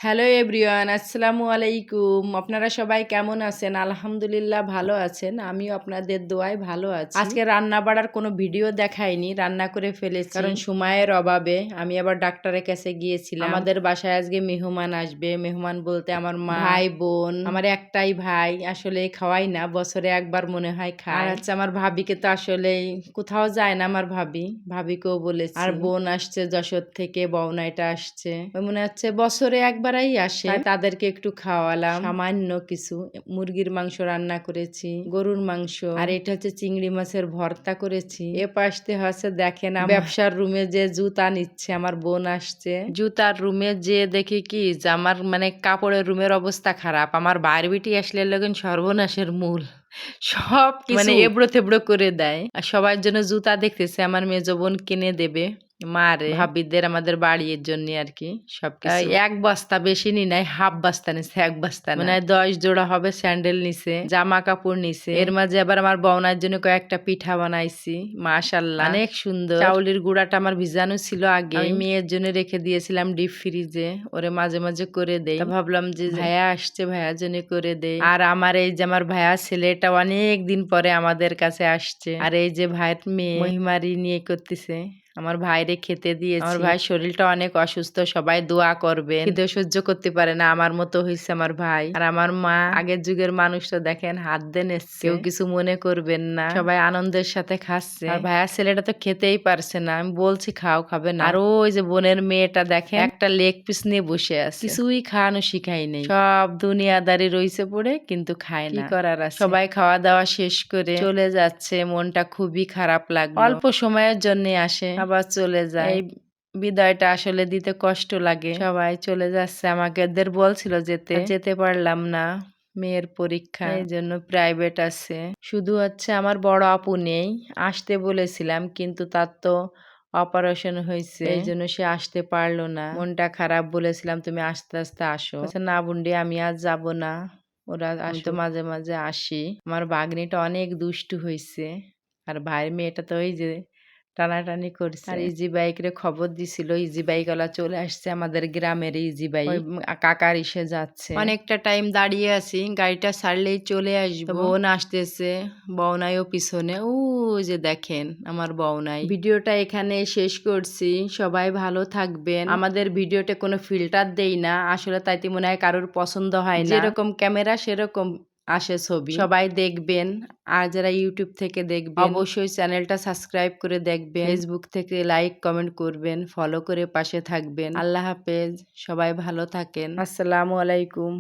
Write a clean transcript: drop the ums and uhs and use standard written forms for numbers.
Hello everyone, আসসালামু আলাইকুম। আপনারা সবাই কেমন আছেন? আলহামদুলিল্লাহ ভালো আছেন। আমিও আপনাদের দোয়ায় ভালো আছি। আজকে রান্না বাড়ার কোনো ভিডিও দেখাইনি, রান্না করে ফেলেছি কারণ সময়ের অভাবে। আমি আবার ডাক্তারের কাছে গিয়েছিলাম। আমাদের বাসায় আজকে মেহমান আসবে। মেহমান বলতে আমার মা, ভাই, বোন। আমার একটাই ভাই, আসলে খাওয়াই না, বছরে একবার মনে হয় খায়। আর হচ্ছে আমার ভাবিকে তো আসলে কোথাও যায় না। আমার ভাবিকেও বলেছি। আর বোন আসছে যশোর থেকে, বউনাইটা আসছে। ওই মনে হচ্ছে বছরে একবারই আসে, তাই তাদেরকে একটু খাওয়ালাম। সামান্য কিছু মুরগির মাংস রান্না করেছি, গরুর মাংস, আর এটা হচ্ছে চিংড়ি মাছের ভর্তা করেছি। এ পাশে হচ্ছে দেখেন ব্যবসার রুমে যে জুতা নিচ্ছে, আমার বোন আসছে। জুতার রুমে যে দেখি কি যে আমার কাপড়ের রুমের অবস্থা খারাপ। আমার বাইরবিটি আসলে লগেন সর্বনাশের মূল, সব এবড়ো থেবড়ো করে দেয়। আর সবার জন্য জুতা দেখতেছে, আমার মেজো বোন কিনে দেবে মারে ভাবিদের, আমাদের বাড়ির জন্য আর কি। সবকিছু এক বস্তা, বেশি নি নাই, হাফ বস্তা নিছে, এক বস্তা মানে 10 জোড়া হবে স্যান্ডেল নিছে, জামা কাপড় নিছে। এর মাঝে আবার আমার বউনার জন্য কয়েকটা পিঠা বানাইছি, মাশাআল্লাহ অনেক সুন্দর। চাউলের গুঁড়াটা আমার ভিজানো ছিল আগে, আমি মেয়ের জন্য রেখে দিয়েছিলাম ডিপ ফ্রিজে, ওরে মাঝে মাঝে করে দেই। ভাবলাম যে ভাইয়া আসছে, ভাইয়ার জন্য করে দেই। আর আমার এই যে আমার ভাইয়া ছেলেটা অনেক দিন পরে আমাদের কাছে আসছে। আর এই যে ভাইয়ের মেয়ে মহিমারি নিয়ে করতেছে, আমার ভাইরে খেতে দিয়েছি। আমার ভাই শরীরটা অনেক অসুস্থ, সবাই দোয়া করবেন। খিদে সহ্য করতে পারে না, আমার মতো হয়েছে আমার ভাই। আর আমার মা, আগের যুগের মানুষ তো দেখেন হাত দেন এসছে, কেউ কিছু মনে করবেন না, সবাই আনন্দের সাথে খাচ্ছে। আর ভাইয়ার ছেলেটা তো খেতেই পারছে না, আমি বলছি খাও, খাবে না। আর ওই যে বোনের মেয়েটা দেখেন একটা লেগ পিস নিয়ে বসে আছে, কিছুই খাওয়ানো শিখাই নেই, সব দুনিয়াদারি রইছে পড়ে, কিন্তু খায় না। কি করার আছে। সবাই খাওয়া দাওয়া শেষ করে চলে যাচ্ছে, মনটা খুবই খারাপ লাগলো। অল্প সময়ের জন্য আসে আবার চলে যায়, এই বিদায়টা আসলে দিতে কষ্ট লাগে। সবাই চলে যাচ্ছে, আমাকে এদের বলছিল যেতে, যেতে পারলাম না, মেয়ের পরীক্ষা, এই জন্য প্রাইভেট আছে। শুধু হচ্ছে আমার বড় আপু নেই, আসতে বলেছিলাম কিন্তু তার তো অপারেশন হয়েছে, এই জন্য সে আসতে পারলো না। মনটা খারাপ, বলেছিলাম তুমি আস্তে আস্তে আসো। না বুন্ডি, আমি আজ যাব না, ওরা আমি তো মাঝে মাঝে আসি। আমার ভাগ্নিটা অনেক দুষ্টু হয়েছে, আর ভাইয়ের মেয়েটা তো ওই যে টানাটানি করছে। আর ইজি বাইক রে খবর দিছিল, ইজি বাইক ওলা চলে আসছে, আমাদের গ্রামের ইজি বাইক কাকার ইসে যাচ্ছে। অনেকটা টাইম দাঁড়িয়ে আছি, গাড়িটা ছাড়লেই চলে আসবো। বোন আসতেছে, বউনাইও পিছনে, ও যে দেখেন আমার বউনাই। ভিডিওটা এখানে শেষ করছি, সবাই ভালো থাকবেন। আমাদের ভিডিওতে কোনো ফিল্টার দেই না আসলে, তাইতে মনে হয় কারোর পছন্দ হয় না, যেরকম ক্যামেরা সেরকম আসে ছবি। সবাই দেখবেন, আর যারা ইউটিউব থেকে দেখবেন অবশ্যই চ্যানেলটা সাবস্ক্রাইব করে দেখবেন, ফেসবুক থেকে লাইক কমেন্ট করবেন, ফলো করে পাশে থাকবেন। আল্লাহ হাফেজ, সবাই ভালো থাকেন, আসসালামু আলাইকুম।